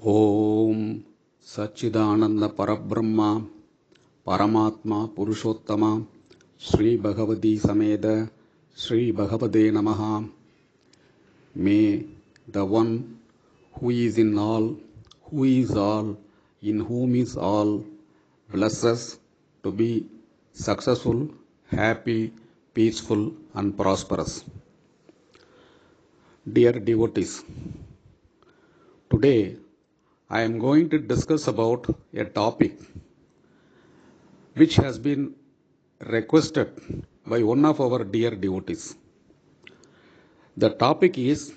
Om Sachidananda Parabrahma Paramatma Purushottama Sri Bhagavati Sameda Sri Bhagavade Namaha. May the one who is in all, who is all, in whom is all, bless us to be successful, happy, peaceful and prosperous. Dear devotees, today I am going to discuss about a topic which has been requested by one of our dear devotees. The topic is,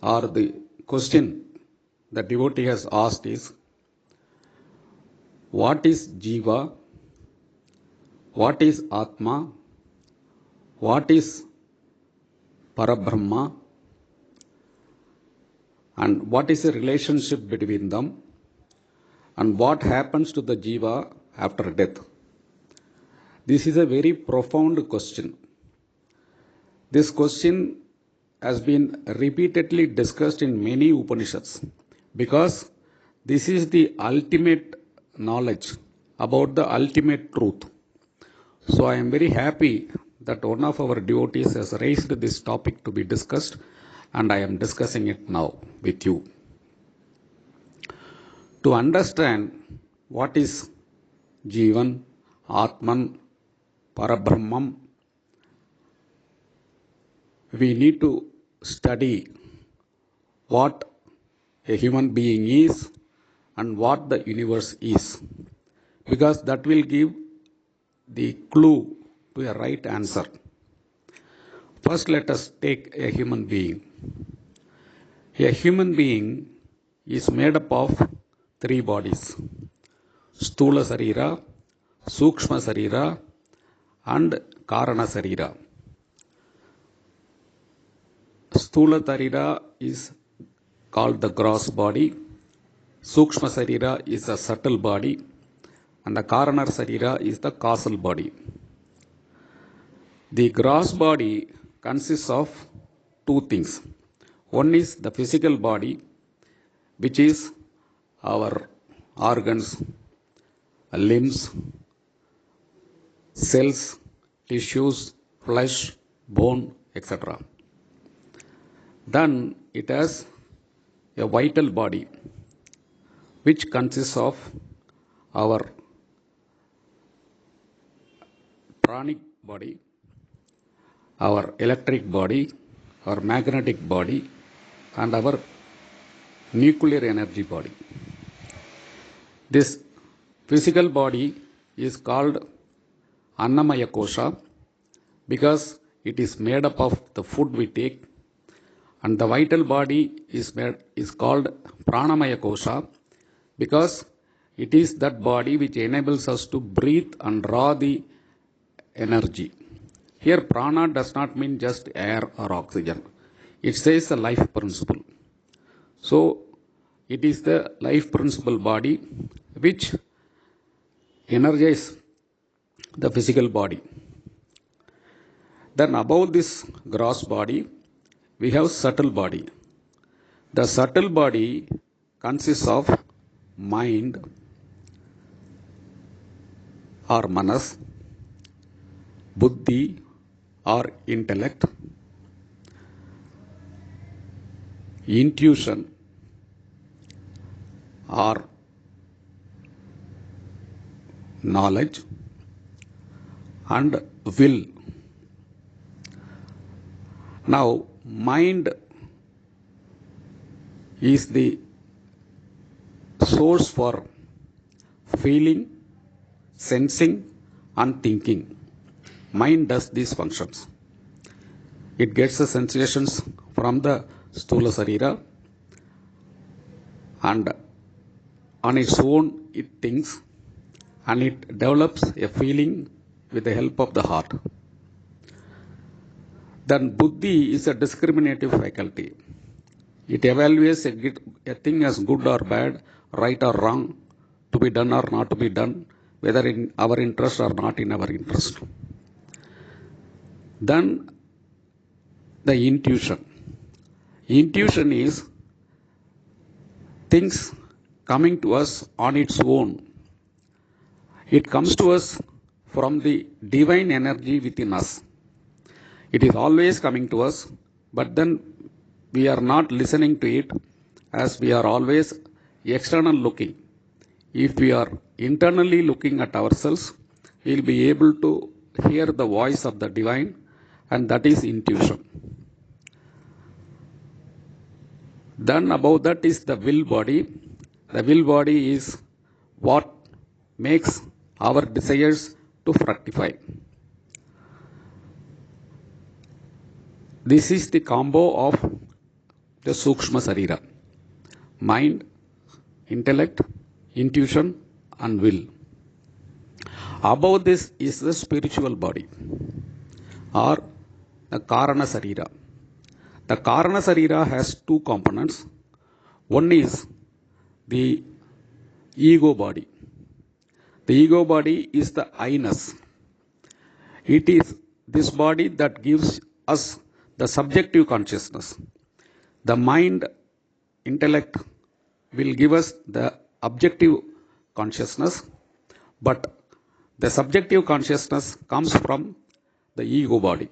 or the question the devotee has asked is, what is Jeeva? What is Atma? What is Parabrahma? And what is the relationship between them? And what happens to the Jeeva after death? This is a very profound question. This question has been repeatedly discussed in many Upanishads because this is the ultimate knowledge about the ultimate truth. So I am very happy that one of our devotees has raised this topic to be discussed, and I am discussing it now with you. To understand what is Jeevan, Atman, Parabrahmam, we need to study what a human being is and what the universe is, because that will give the clue to a right answer. First, let us take a human being. A human being is made up of three bodies: Stula Sarira, Sukshma Sarira, and Karana Sarira. Stula Sarira is called the gross body, Sukshma Sarira is the subtle body, and the Karana Sarira is the causal body. The gross body consists of two things. One is the physical body, which is our organs, limbs, cells, tissues, flesh, bone, etc. Then it has a vital body, which consists of our pranic body, our electric body, our magnetic body, and our nuclear energy body. This physical body is called Annamaya Kosha because it is made up of the food we take, and the vital body is called Pranamaya Kosha because it is that body which enables us to breathe and draw the energy. Here prana does not mean just air or oxygen. It says the life principle. So it is the life principle body which energizes the physical body. Then above this gross body, we have subtle body. The subtle body consists of mind or manas, buddhi or intellect, intuition or knowledge, and will. Now, mind is the source for feeling, sensing, and thinking. Mind does these functions. It gets the sensations from the Stula Sarira, and on its own it thinks, and it develops a feeling with the help of the heart. Then buddhi is a discriminative faculty. It evaluates a thing as good or bad, right or wrong, to be done or not to be done, whether in our interest or not in our interest. Then the intuition. Intuition is things coming to us on its own. It comes to us from the divine energy within us. It is always coming to us, but then we are not listening to it as we are always external looking. If we are internally looking at ourselves, we will be able to hear the voice of the divine, and that is intuition. Then above that is the will body. The will body is what makes our desires to fructify. This is the combo of the Sukshma Sarira: mind, intellect, intuition, and will. Above this is the spiritual body, or the Karana Sarira. The Karana Sarira has two components. One is the ego body. The ego body is the I-ness. It is this body that gives us the subjective consciousness. The mind, intellect will give us the objective consciousness, but the subjective consciousness comes from the ego body.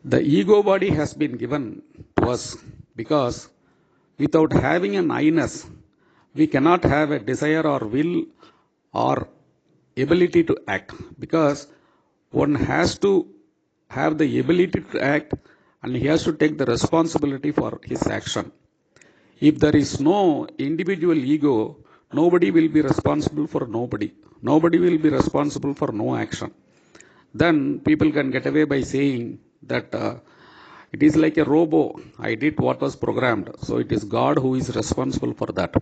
The ego body has been given to us because without having an I-ness, we cannot have a desire or will or ability to act, because one has to have the ability to act and he has to take the responsibility for his action. If there is no individual ego, nobody will be responsible for nobody. Nobody will be responsible for no action. Then people can get away by saying that it is like a robo. I did what was programmed, so it is God who is responsible for that.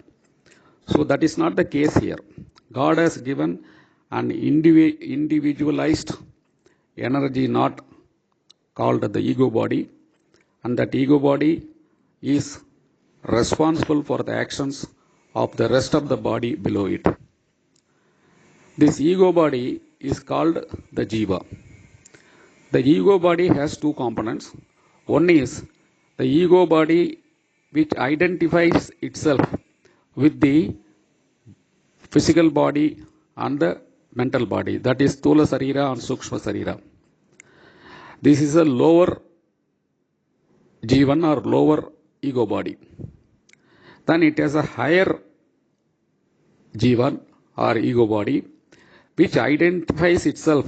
So that is not the case here. God has given an individualized energy, not called the ego body, and that ego body is responsible for the actions of the rest of the body below it. This ego body is called the Jeeva. The ego body has two components. One is the ego body which identifies itself with the physical body and the mental body, that is Sthula Sarira and Sukshma Sarira. This is a lower Jivan or lower ego body. Then it has a higher Jivan or ego body which identifies itself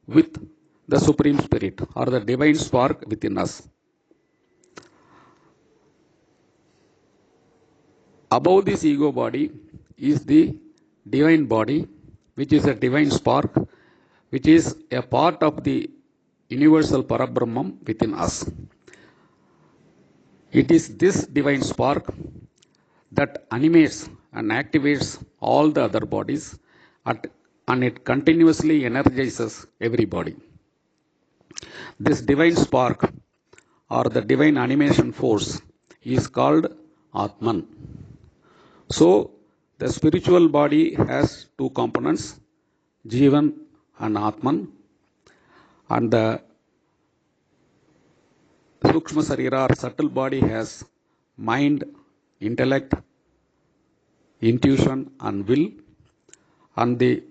with the Supreme Spirit or the divine spark within us. Above this ego body is the divine body, which is a divine spark, which is a part of the universal Parabrahma within us. It is this divine spark that animates and activates all the other bodies, and it continuously energizes every body. This divine spark or the divine animation force is called Atman. So the spiritual body has two components, Jeevan and Atman, and the Sukshma Sarira or subtle body has mind, intellect, intuition and will, and the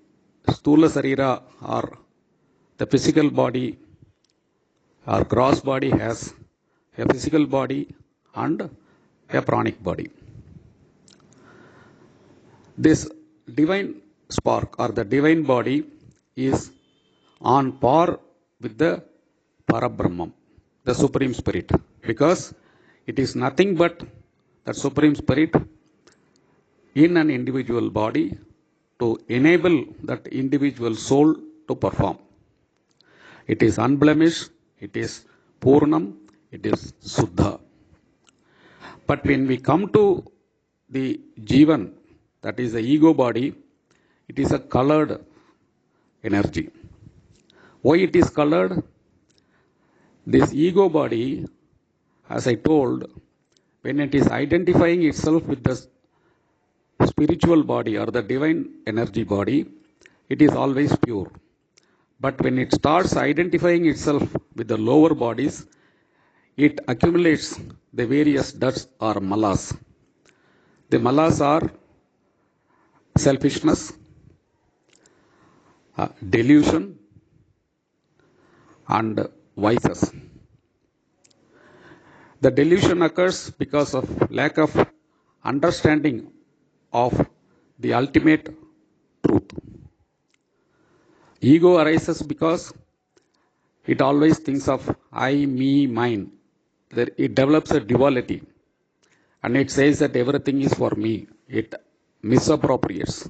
Sthula Sarira or the physical body or gross body has a physical body and a pranic body. This divine spark or the divine body is on par with the Parabrahma, the Supreme Spirit, because it is nothing but that Supreme Spirit in an individual body to enable that individual soul to perform. It is unblemished, it is Purnam, it is Suddha. But when we come to the Jeevan, that is the ego body, it is a colored energy. Why it is colored? This ego body, as I told, when it is identifying itself with the spiritual body or the divine energy body, it is always pure. But when it starts identifying itself with the lower bodies, it accumulates the various duds or malas. The malas are selfishness, delusion, and vices. The delusion occurs because of lack of understanding of the ultimate truth. Ego arises because it always thinks of I, me, mine. It develops a duality and it says that everything is for me. It misappropriates.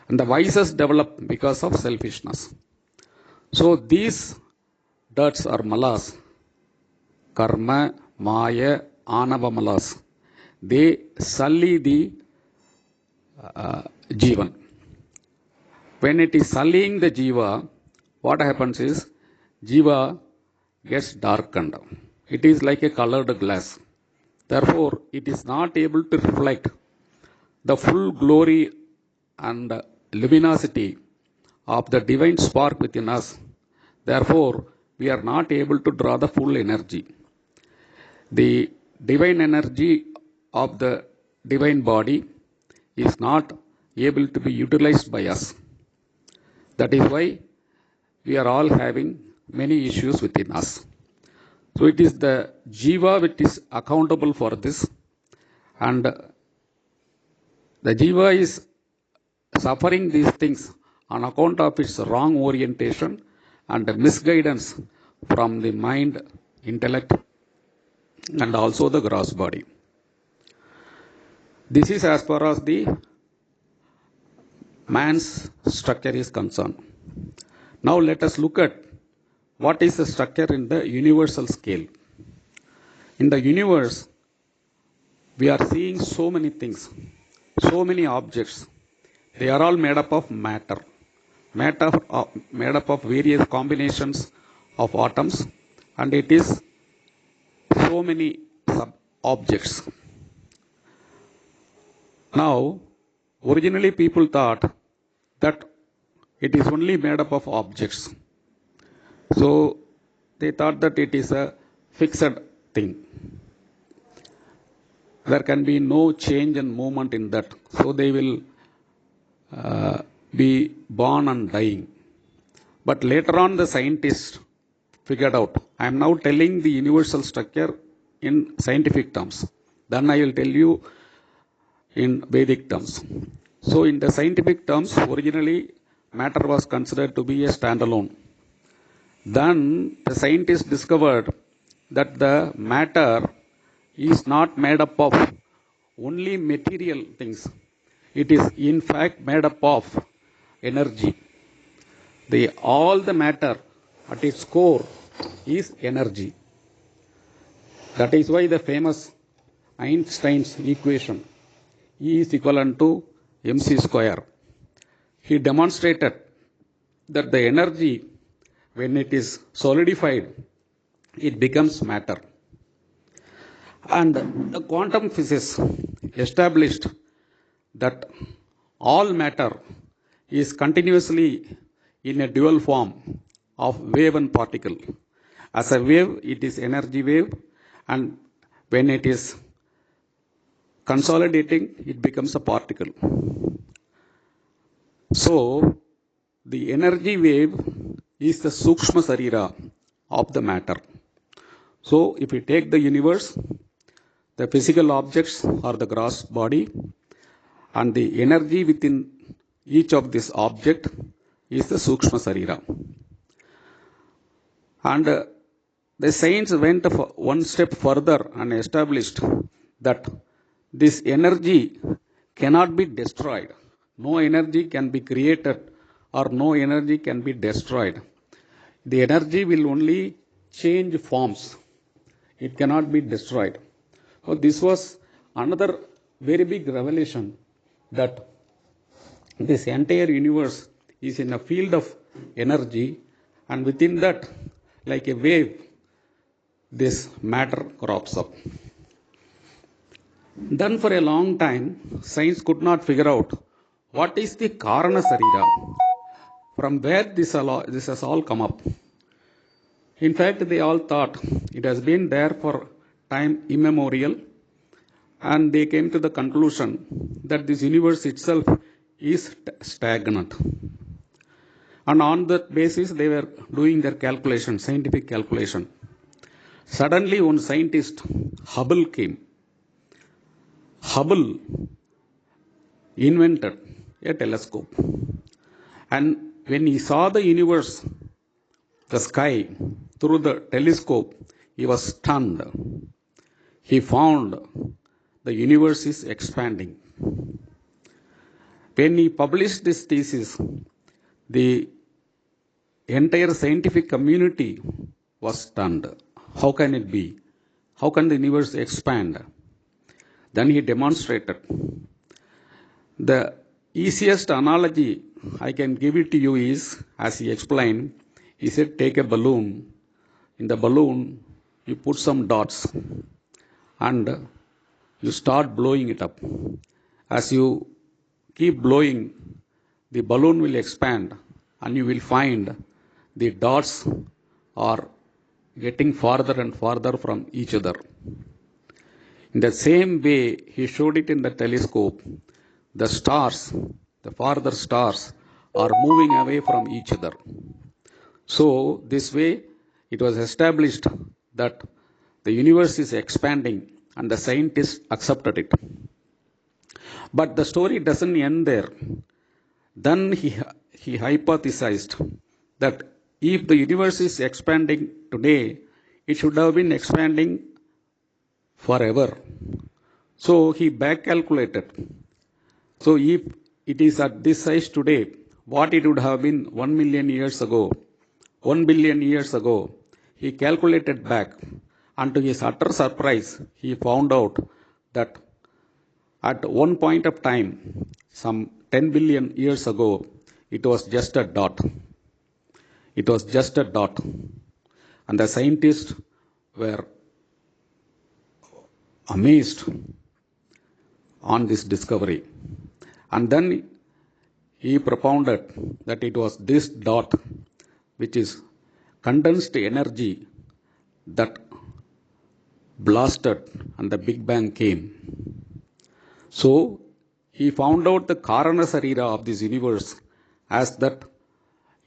And the vices develop because of selfishness. So these duds or malas, karma, maya, anava malas, they sully the Jivan. When it is sullying the Jiva, what happens is Jiva gets darkened. It is like a colored glass. Therefore, it is not able to reflect the full glory and luminosity of the divine spark within us. Therefore, we are not able to draw the full energy. The divine energy of the divine body is not able to be utilized by us. That is why we are all having many issues within us. So it is the Jiva which is accountable for this, and the Jiva is suffering these things on account of its wrong orientation and misguidance from the mind, intellect, and also the gross body. This is as far as the man's structure is concerned. Now let us look at what is the structure in the universal scale. In the universe, we are seeing so many things, so many objects. They are all made up of matter, made up of various combinations of atoms, and it is so many sub-objects. Now, originally people thought that it is only made up of objects. So, they thought that it is a fixed thing. There can be no change and movement in that. So, they will be born and dying. But later on, the scientists figured out. I am now telling the universal structure in scientific terms. Then I will tell you in Vedic terms. So in the scientific terms, originally matter was considered to be a standalone. Then the scientists discovered that the matter is not made up of only material things. It is in fact made up of energy. All the matter at its core is energy. That is why the famous Einstein's equation E is equivalent to mc square. He demonstrated that the energy, when it is solidified, it becomes matter. And the quantum physics established that all matter is continuously in a dual form of wave and particle. As a wave, it is energy wave, and when it is consolidating, it becomes a particle. So, the energy wave is the Sukshma Sarira of the matter. So, if we take the universe, the physical objects are the gross body, and the energy within each of this object is the Sukshma Sarira. And the science went one step further and established that this energy cannot be destroyed. No energy can be created or no energy can be destroyed. The energy will only change forms. It cannot be destroyed. So this was another very big revelation, that this entire universe is in a field of energy, and within that, like a wave, this matter crops up. Then for a long time, science could not figure out what is the Karana Sarira, from where this has all come up. In fact, they all thought it has been there for time immemorial, and they came to the conclusion that this universe itself is stagnant. And on that basis, they were doing their calculation, scientific calculation. Suddenly, one scientist, Hubble, came. Hubble invented a telescope. And when he saw the universe, the sky, through the telescope, he was stunned. He found the universe is expanding. When he published this thesis, the entire scientific community was stunned. How can it be? How can the universe expand? Then he demonstrated. The easiest analogy I can give it to you is, as he explained, he said, take a balloon. In the balloon, you put some dots and you start blowing it up. As you keep blowing, the balloon will expand and you will find the dots are getting farther and farther from each other. In the same way, he showed it in the telescope. The stars, the farther stars, are moving away from each other. So, this way, it was established that the universe is expanding, and the scientists accepted it. But the story doesn't end there. Then he hypothesized that if the universe is expanding today, it should have been expanding forever. So he back calculated. So if it is at this size today, what it would have been 1 million years ago, 1 billion years ago, he calculated back. And to his utter surprise, he found out that at one point of time, some 10 billion years ago, it was just a dot. It was just a dot. And the scientists were amazed on this discovery. And then he propounded that it was this dot, which is condensed energy, that blasted and the Big Bang came. So he found out the Karana Sarira of this universe as that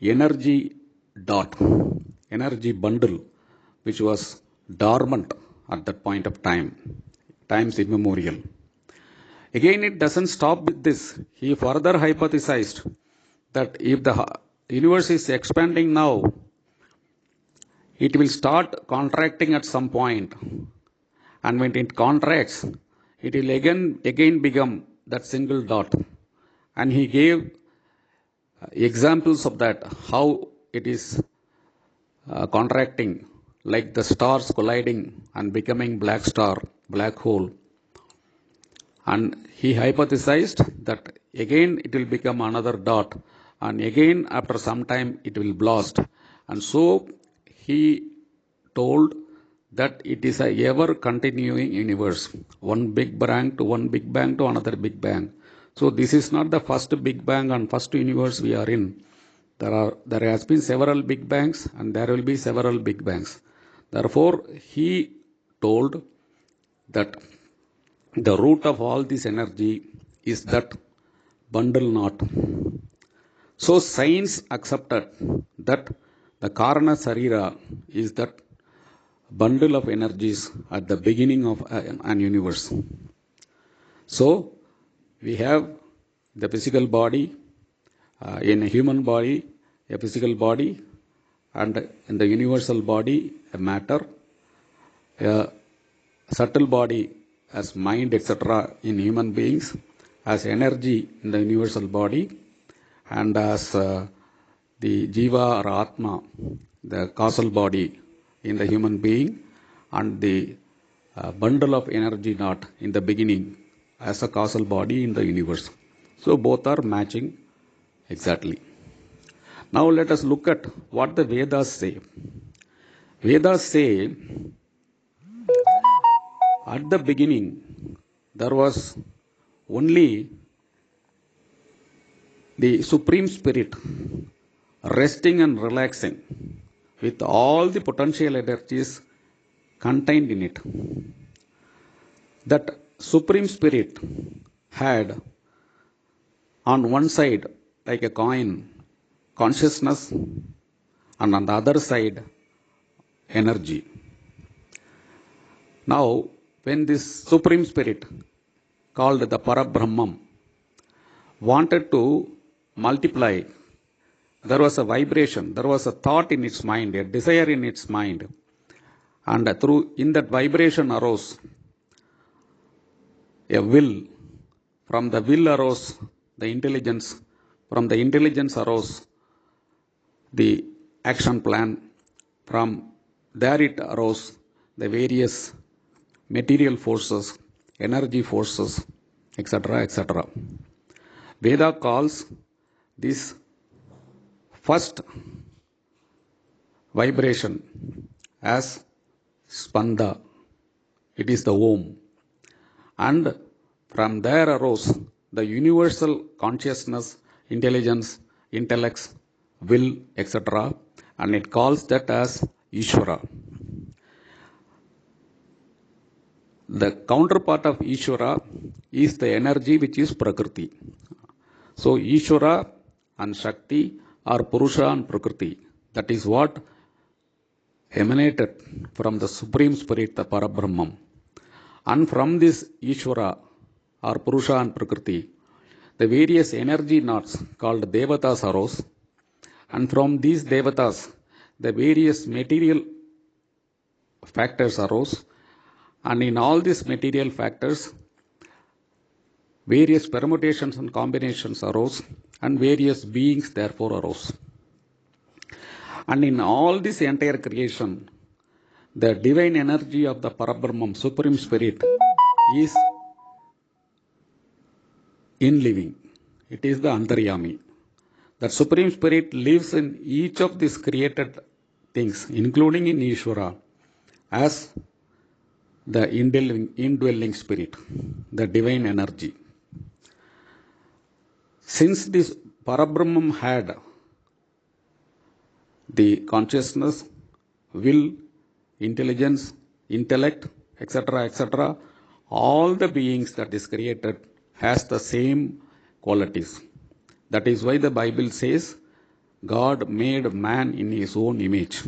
energy dot, energy bundle, which was dormant at that point of time, times immemorial. Again, it doesn't stop with this. He further hypothesized that if the universe is expanding now, it will start contracting at some point. And when it contracts, it will again become that single dot. And he gave examples of that, how it is contracting, like the stars colliding and becoming black star, black hole. And he hypothesized that again it will become another dot, and again after some time it will blast. And so he told that it is a ever continuing universe, one big bang to one big bang to another big bang. So this is not the first big bang and first universe we are in. There has been several big bangs and there will be several big bangs. Therefore, he told that the root of all this energy is that bundle knot. So science accepted that the Karana Sarira is that bundle of energies at the beginning of an universe. So we have the physical body, in a human body, a physical body, and in the universal body, a matter, a subtle body as mind, etc. in human beings, as energy in the universal body, and as the Jeeva or Atma, the causal body in the human being, and the bundle of energy knot in the beginning as a causal body in the universe. So both are matching exactly. Now let us look at what the Vedas say. Vedas say, at the beginning, there was only the Supreme Spirit resting and relaxing with all the potential energies contained in it. That Supreme Spirit had on one side, like a coin, consciousness, and on the other side, energy. Now, when this Supreme Spirit, called the Parabrahma, wanted to multiply, there was a vibration, there was a thought in its mind, a desire in its mind, and in that vibration arose a will. From the will arose the intelligence. From the intelligence arose the action plan. From there it arose the various material forces, energy forces, etc., etc. Veda calls this first vibration as spanda. It is the Om. And from there arose the universal consciousness, intelligence, intellects, will, etc. And it calls that as Easwara. The counterpart of Easwara is the energy which is Prakriti. So Easwara and Shakti are Purusha and Prakriti. That is what emanated from the Supreme Spirit, the Parabrahma. And from this Easwara or Purusha and Prakriti, the various energy knots called Devatas arose. And from these Devatas, the various material factors arose. And in all these material factors, various permutations and combinations arose, and various beings therefore arose. And in all this entire creation, the divine energy of the Parabrahma, Supreme Spirit, is in living. It is the Antaryami. That Supreme Spirit lives in each of these created things, including in Easwara, as the indwelling spirit, the divine energy. Since this Parabrahman had the consciousness, will, intelligence, intellect, etc., etc., all the beings that is created has the same qualities. That is why the Bible says God made man in his own image.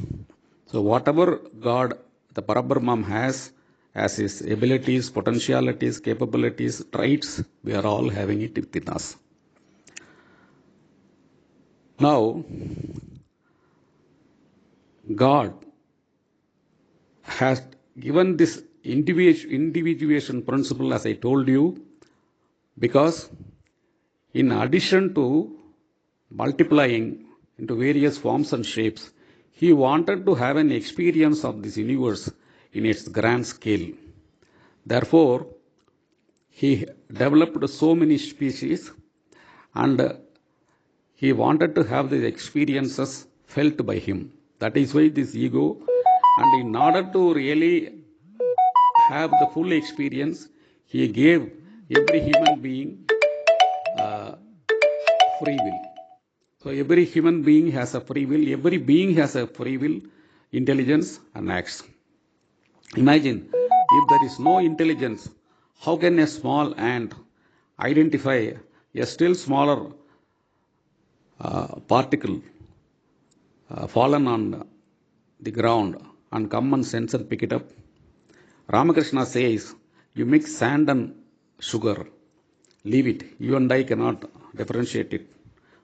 So whatever God, the Parabrahma, has as his abilities, potentialities, capabilities, traits, we are all having it within us. Now, God has given this individuation principle, as I told you, because in addition to multiplying into various forms and shapes, he wanted to have an experience of this universe in its grand scale. Therefore, he developed so many species, and he wanted to have these experiences felt by him. That is why this ego, and in order to really have the full experience, he gave every human being free will. So every human being has a free will, every being has a free will, intelligence, and acts. Imagine, if there is no intelligence, how can a small ant identify a still smaller particle fallen on the ground and come and sense and pick it up? Ramakrishna says, you mix sand and sugar, leave it. You and I cannot differentiate it.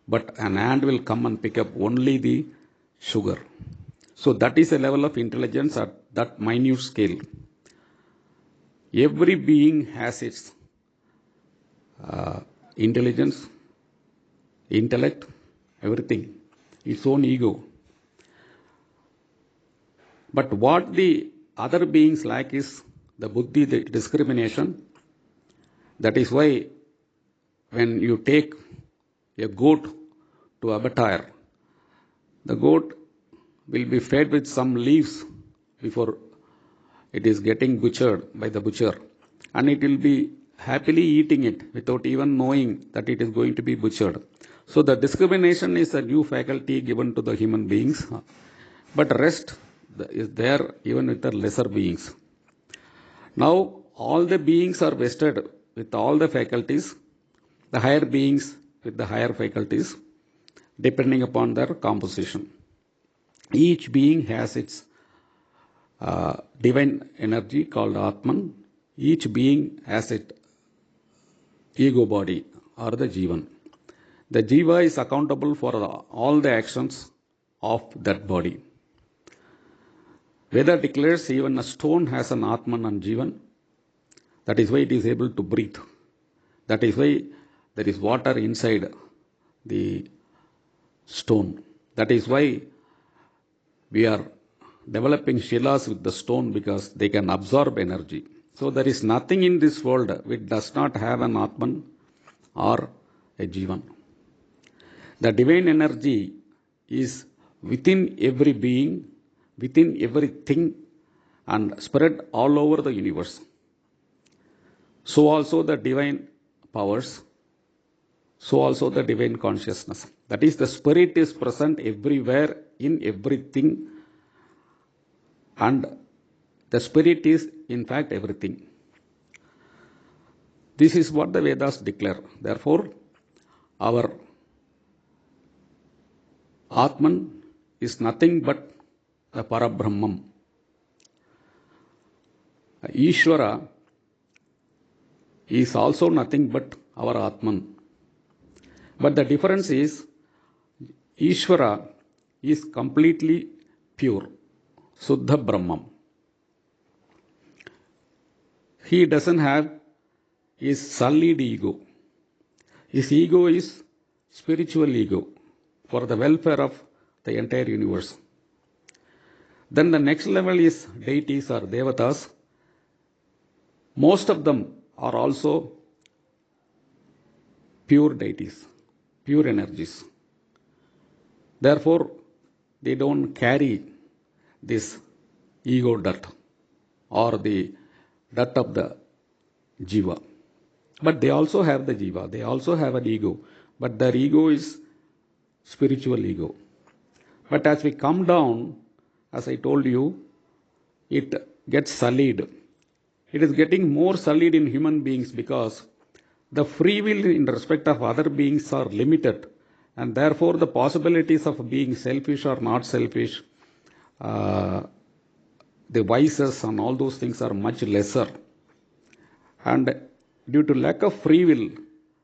But an ant will come and pick up only the sugar. So that is a level of intelligence at that minute scale. Every being has its intelligence, intellect, everything, its own ego. But what the other beings lack is the buddhi, the discrimination. That is why when you take a goat to abattoir, the goat will be fed with some leaves before it is getting butchered by the butcher, and it will be happily eating it without even knowing that it is going to be butchered. So the discrimination is a new faculty given to the human beings, but rest, is there even with the lesser beings. Now, all the beings are vested with all the faculties, the higher beings with the higher faculties, depending upon their composition. Each being has its divine energy called Atman. Each being has its ego body or the Jeevan. The Jeeva is accountable for all the actions of that body. Veda declares even a stone has an Atman and Jeevan. That is why it is able to breathe. That is why there is water inside the stone. That is why we are developing shilas with the stone, because they can absorb energy. So there is nothing in this world which does not have an Atman or a Jeevan. The divine energy is within every being, within everything, and spread all over the universe. So also the divine powers, so also the divine consciousness. That is, the spirit is present everywhere in everything, and the spirit is in fact everything. This is what the Vedas declare. Therefore, our Atman is nothing but the Parabrahmam. Easwara is also nothing but our Atman. But the difference is, Easwara is completely pure, Suddha Brahman. He doesn't have his sullied ego. His ego is spiritual ego for the welfare of the entire universe. Then the next level is deities or devatas. Most of them are also pure deities, pure energies. Therefore, they don't carry this ego dirt or the dirt of the Jeeva. But they also have the Jeeva, they also have an ego, but their ego is spiritual ego. But as we come down, as I told you, it gets sullied. It is getting more sullied in human beings because the free will in respect of other beings are limited, and therefore the possibilities of being selfish or not selfish, the vices and all those things are much lesser. And due to lack of free will,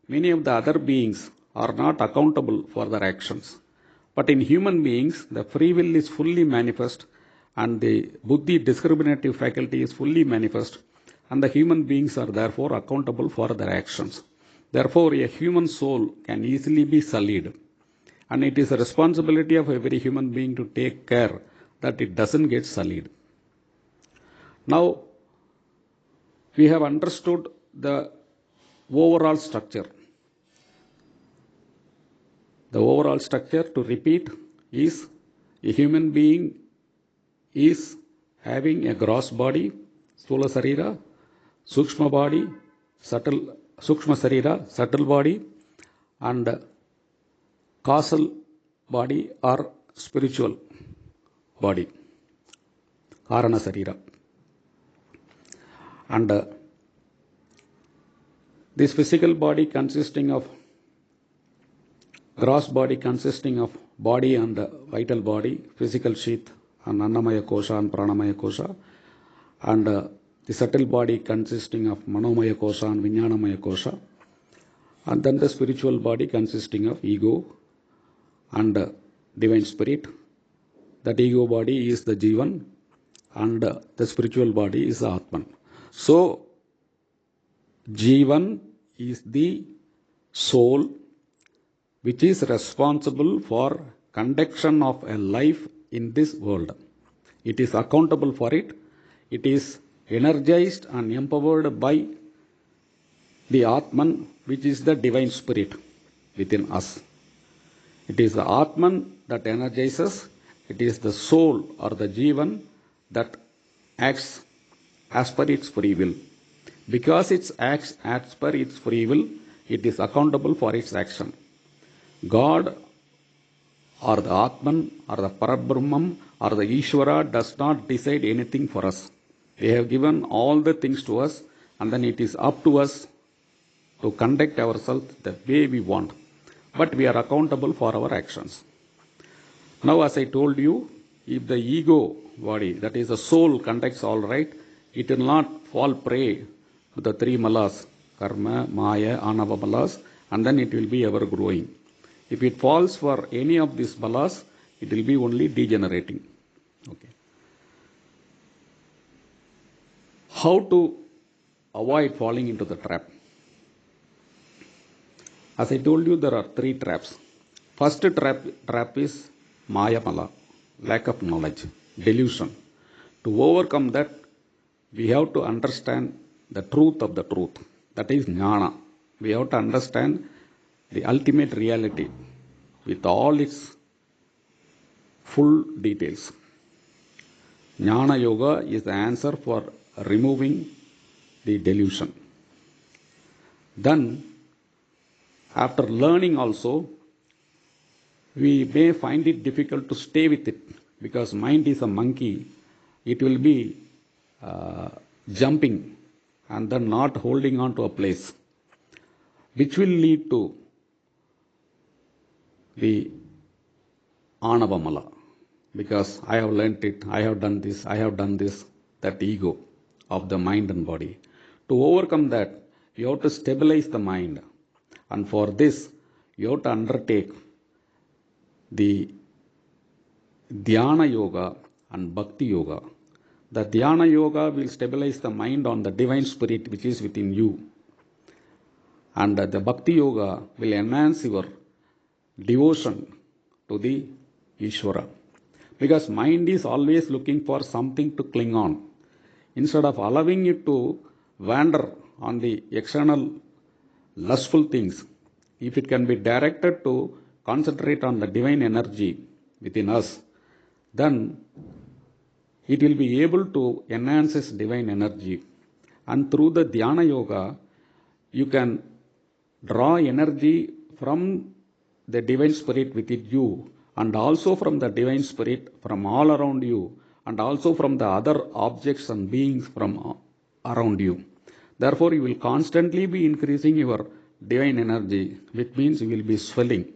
many of the other beings are not accountable for their actions. But in human beings, the free will is fully manifest, and the buddhi discriminative faculty is fully manifest, and the human beings are therefore accountable for their actions. Therefore, a human soul can easily be sullied, and it is a responsibility of every human being to take care that it doesn't get sullied. Now, we have understood the overall structure. The overall structure, to repeat, is a human being is having a gross body, Sthula Sarira, Sukshma body, subtle Sukshma Sarira, subtle body, and causal body or spiritual body, Karana Sarira. And this physical body consisting of gross body consisting of body and vital body, physical sheath and Annamaya Kosha and Pranamaya Kosha, and the subtle body consisting of Manomaya Kosha and Vijnanamaya Kosha, and then the spiritual body consisting of ego and divine spirit. That ego body is the Jeevan, and the spiritual body is the Atman. So, Jeevan is the soul which is responsible for conduction of a life in this world. It is accountable for it. It is energized and empowered by the Atman, which is the divine spirit within us. It is the Atman that energizes. It is the soul or the Jeevan that acts as per its free will. Because it acts as per its free will, it is accountable for its action. God or the Atman or the Parabrahmam or the Easwara does not decide anything for us. They have given all the things to us, and then it is up to us to conduct ourselves the way we want. But we are accountable for our actions. Now, as I told you, if the ego body, that is the soul, conducts all right, it will not fall prey to the three malas, karma, maya, anava malas, and then it will be ever growing. If it falls for any of these malas, it will be only degenerating. Okay. How to avoid falling into the trap? As I told you, there are three traps. First trap is maya mala, lack of knowledge, delusion. To overcome that, we have to understand the truth of the truth. That is jnana. We have to understand the ultimate reality with all its full details. Jnana yoga is the answer for removing the delusion. Then, after learning also, we may find it difficult to stay with it because mind is a monkey. It will be jumping and then not holding on to a place, which will lead to the anavamala. Because I have learnt it, I have done this, that ego of the mind and body. To overcome that, you have to stabilize the mind. And for this, you have to undertake the dhyana yoga and bhakti yoga. The dhyana yoga will stabilize the mind on the divine spirit which is within you. And the bhakti yoga will enhance your devotion to the Easwara. Because mind is always looking for something to cling on. Instead of allowing it to wander on the external lustful things, if it can be directed to concentrate on the divine energy within us, then it will be able to enhance its divine energy. And through the dhyana yoga, you can draw energy from the divine spirit within you, and also from the divine spirit from all around you, and also from the other objects and beings from around you. Therefore, you will constantly be increasing your divine energy, which means you will be swelling,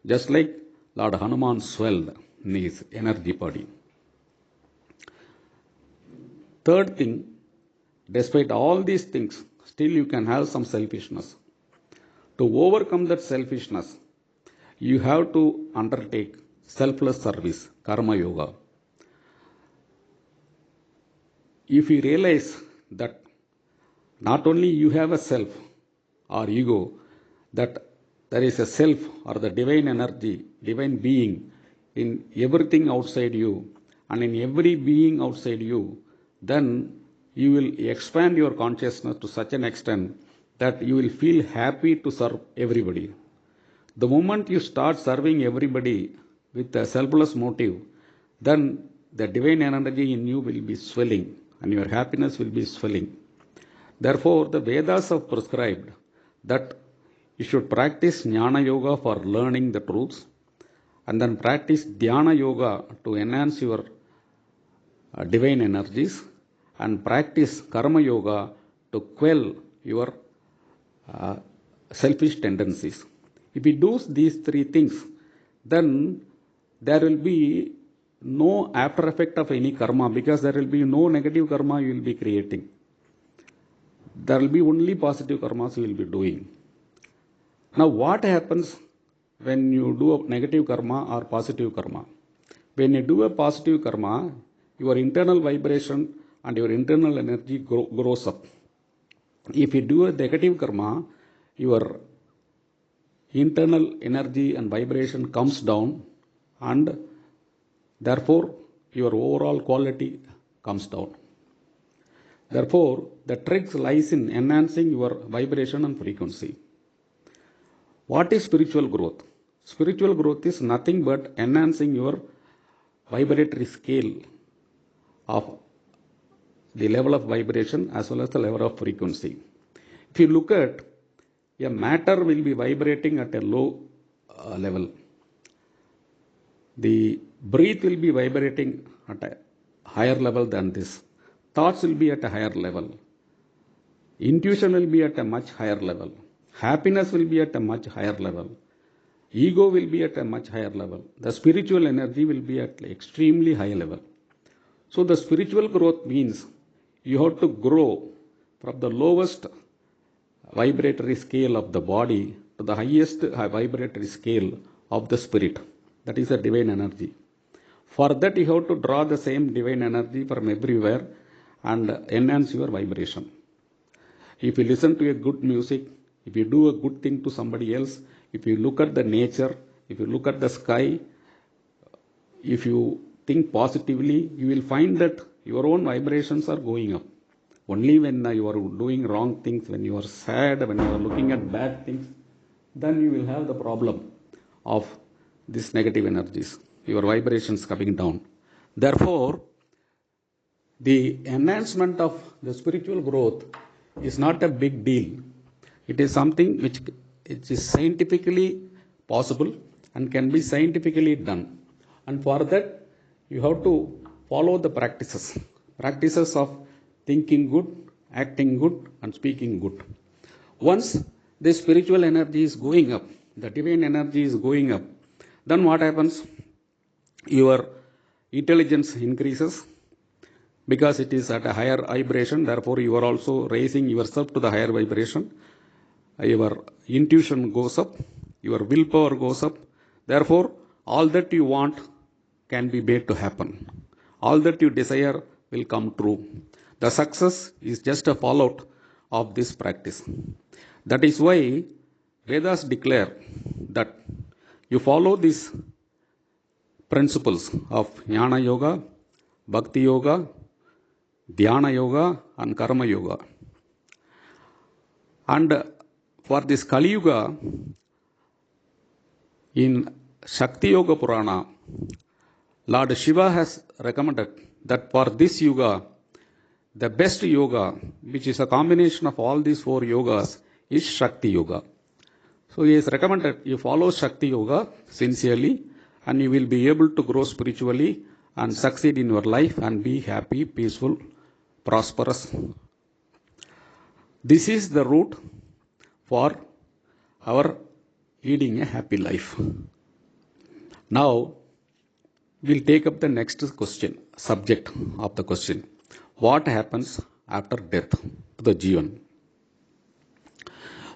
just like Lord Hanuman swelled in his energy body. Third thing, despite all these things, still you can have some selfishness. To overcome that selfishness, you have to undertake selfless service, karma yoga. If you realize that not only you have a self or ego, that there is a self or the divine energy, divine being in everything outside you and in every being outside you, then you will expand your consciousness to such an extent that you will feel happy to serve everybody. The moment you start serving everybody with a selfless motive, then the divine energy in you will be swelling and your happiness will be swelling. Therefore, the Vedas have prescribed that you should practice Jnana Yoga for learning the truths, and then practice Dhyana Yoga to enhance your divine energies, and practice Karma Yoga to quell your selfish tendencies. If you do these three things, then there will be no after effect of any karma, because there will be no negative karma you will be creating. There will be only positive karmas you will be doing. Now, what happens when you do a negative karma or positive karma? When you do a positive karma, your internal vibration and your internal energy grows up. If you do a negative karma, your internal energy and vibration comes down, and therefore your overall quality comes down. Therefore, the trick lies in enhancing your vibration and frequency. What is spiritual growth? Spiritual growth is nothing but enhancing your vibratory scale of the level of vibration as well as the level of frequency. If you look at a matter will be vibrating at a low level. The breath will be vibrating at a higher level than this. Thoughts will be at a higher level. Intuition will be at a much higher level. Happiness will be at a much higher level. Ego will be at a much higher level. The spiritual energy will be at extremely high level. So the spiritual growth means you have to grow from the lowest vibratory scale of the body to the highest vibratory scale of the spirit. That is the divine energy. For that, you have to draw the same divine energy from everywhere and enhance your vibration. If you listen to a good music, if you do a good thing to somebody else, if you look at the nature, if you look at the sky, if you think positively, you will find that your own vibrations are going up. Only when you are doing wrong things, when you are sad, when you are looking at bad things, then you will have the problem of these negative energies, your vibrations coming down. Therefore, the enhancement of the spiritual growth is not a big deal. It is something which is scientifically possible and can be scientifically done. And for that, you have to follow the practices of thinking good, acting good, and speaking good. Once the spiritual energy is going up, the divine energy is going up, then what happens? Your intelligence increases because it is at a higher vibration. Therefore, you are also raising yourself to the higher vibration. Your intuition goes up, your willpower goes up. Therefore, all that you want can be made to happen. All that you desire will come true. The success is just a fallout of this practice. That is why Vedas declare that you follow these principles of Jnana Yoga, Bhakti Yoga, Dhyana Yoga, and Karma Yoga. And for this Kali Yuga, in Shakti Yoga Purana, Lord Shiva has recommended that for this yoga, the best yoga, which is a combination of all these four yogas, is Shakti Yoga. So he has recommended you follow Shakti Yoga sincerely, and you will be able to grow spiritually and succeed in your life and be happy, peaceful, prosperous. This is the route for our leading a happy life. Now, we'll take up the next question, subject of the question. What happens after death to the Jivan?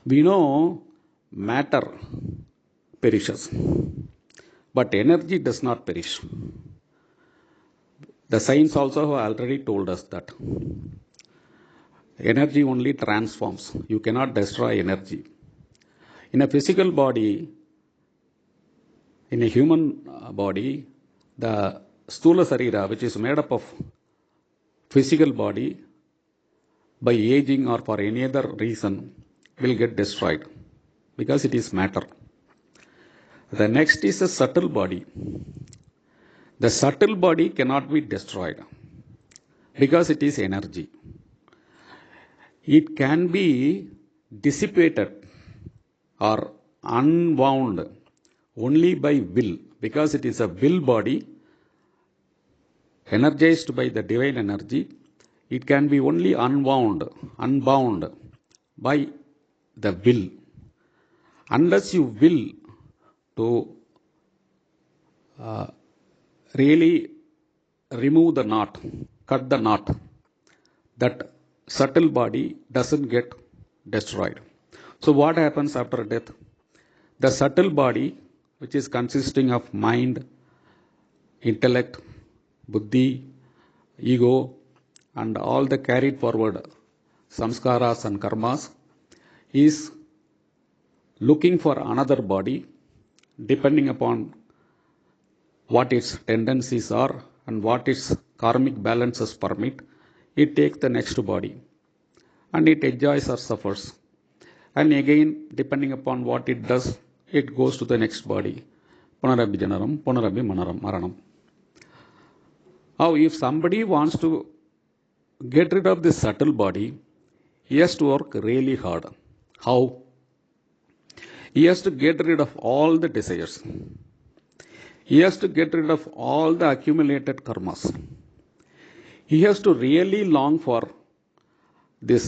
We know matter perishes, but energy does not perish. The science also have already told us that energy only transforms. You cannot destroy energy. In a physical body, in a human body, the Stula Sarira, which is made up of physical body, by aging or for any other reason, will get destroyed because it is matter. The next is a subtle body. The subtle body cannot be destroyed because it is energy. It can be dissipated or unwound only by will, because it is a will body energized by the divine energy. It can be only unbound by the will. Unless you will to really remove the knot, cut the knot, that subtle body doesn't get destroyed. So what happens after death? The subtle body, which is consisting of mind, intellect, buddhi, ego, and all the carried forward samskaras and karmas, is looking for another body depending upon what its tendencies are and what its karmic balances permit. It takes the next body and it enjoys or suffers. And again, depending upon what it does, it goes to the next body. Punarabi Janaram, Punarabi Maranam. Now, if somebody wants to get rid of this subtle body, he has to work really hard. How? He has to get rid of all the desires. He has to get rid of all the accumulated karmas. He has to really long for this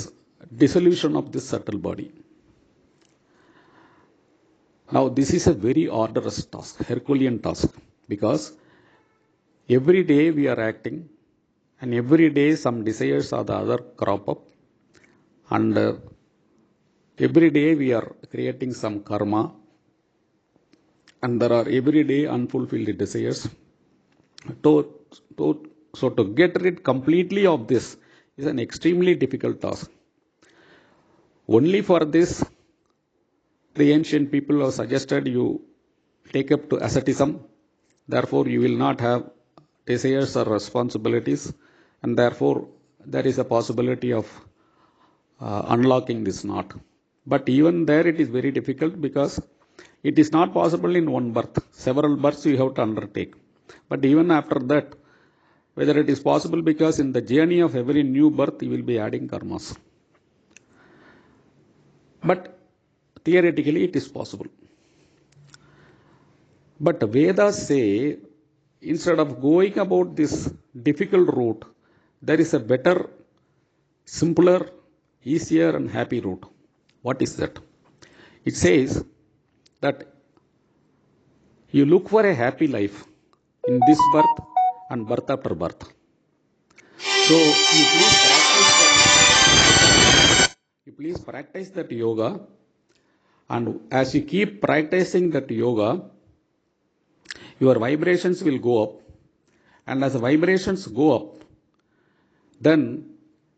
dissolution of this subtle body. Now, this is a very arduous task, Herculean task, because every day we are acting, and every day some desires or the other crop up, and every day we are creating some karma, and there are every day unfulfilled desires. So to get rid completely of this is an extremely difficult task. Only for this, the ancient people have suggested you take up to asceticism. Therefore, you will not have desires or responsibilities, and therefore there is a possibility of unlocking this knot. But even there it is very difficult because it is not possible in one birth. Several births you have to undertake. But even after that, whether it is possible, because in the journey of every new birth you will be adding karmas. But theoretically it is possible. But Vedas say, instead of going about this difficult route, there is a better, simpler, easier and happy route. What is that? It says that you look for a happy life in this birth and birth after birth. So you please practice that yoga, and as you keep practicing that yoga, your vibrations will go up, and as the vibrations go up, then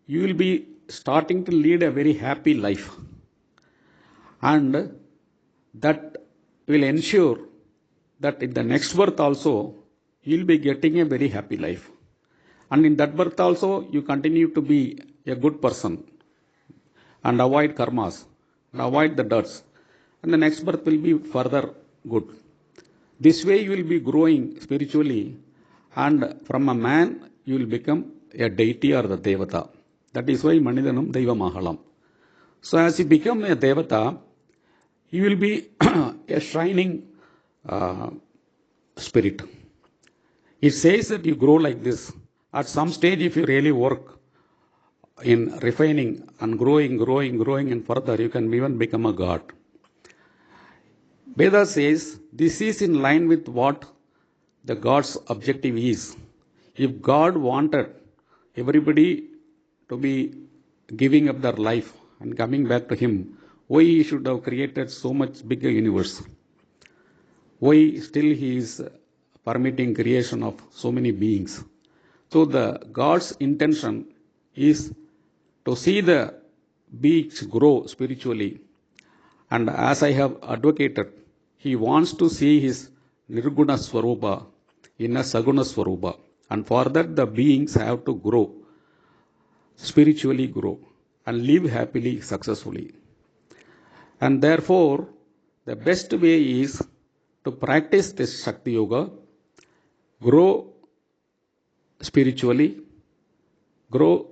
you will be starting to lead a very happy life, and that will ensure that in the next birth also you will be getting a very happy life, and in that birth also you continue to be a good person and avoid karmas and avoid the dirts, and the next birth will be further good. This way you will be growing spiritually, and from a man you will become a deity or the devata. That is why Manidanam Deva Mahalam. So as you become a devata, you will be a shining spirit. It says that you grow like this. At some stage, if you really work in refining and growing, and further, you can even become a god. Veda says this is in line with what the God's objective is. If God wanted everybody to be giving up their life and coming back to Him, why He should have created so much bigger universe? Why still He is permitting creation of so many beings? So the God's intention is to see the beings grow spiritually. And as I have advocated, He wants to see His Nirguna Swarupa in a Saguna Swarupa. And for that the beings have to grow, spiritually grow, and live happily, successfully. And therefore, the best way is to practice this Shakti Yoga, grow spiritually, grow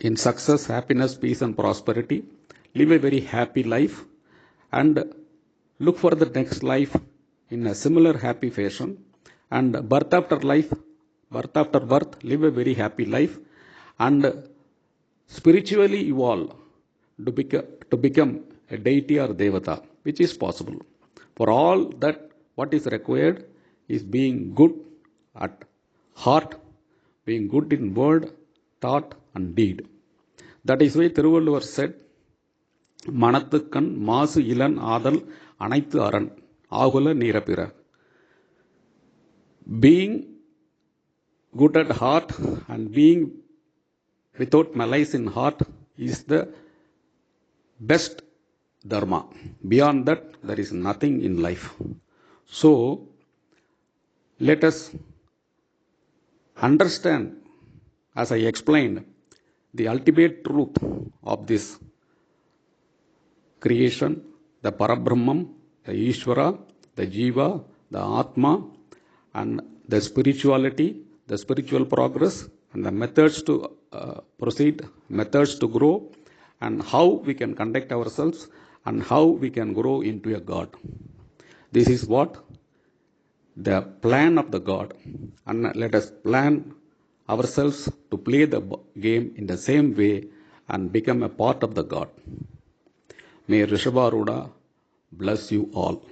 in success, happiness, peace and prosperity, live a very happy life, and look for the next life in a similar happy fashion, and birth after life, birth after birth, live a very happy life, and spiritually evolve to become a deity or devata, which is possible. For all that, what is required is being good at heart, being good in word, thought and deed. That is why Thiruvalluvar said, மனத்துக்கண் மாசு இலன் ஆதல் அனைத்து அரண் ஆகுல நீரப்பிற. Being good at heart and being without malice in heart is the best dharma. Beyond that, there is nothing in life. So, let us understand, as I explained, the ultimate truth of this creation, the Parabrahma, the Easwara, the Jeeva, the Atma, and the spirituality, the spiritual progress, and the methods to proceed, methods to grow, and how we can conduct ourselves, and how we can grow into a God. This is what the plan of the God, and let us plan ourselves to play the game in the same way and become a part of the God. May Rishabharuda bless you all.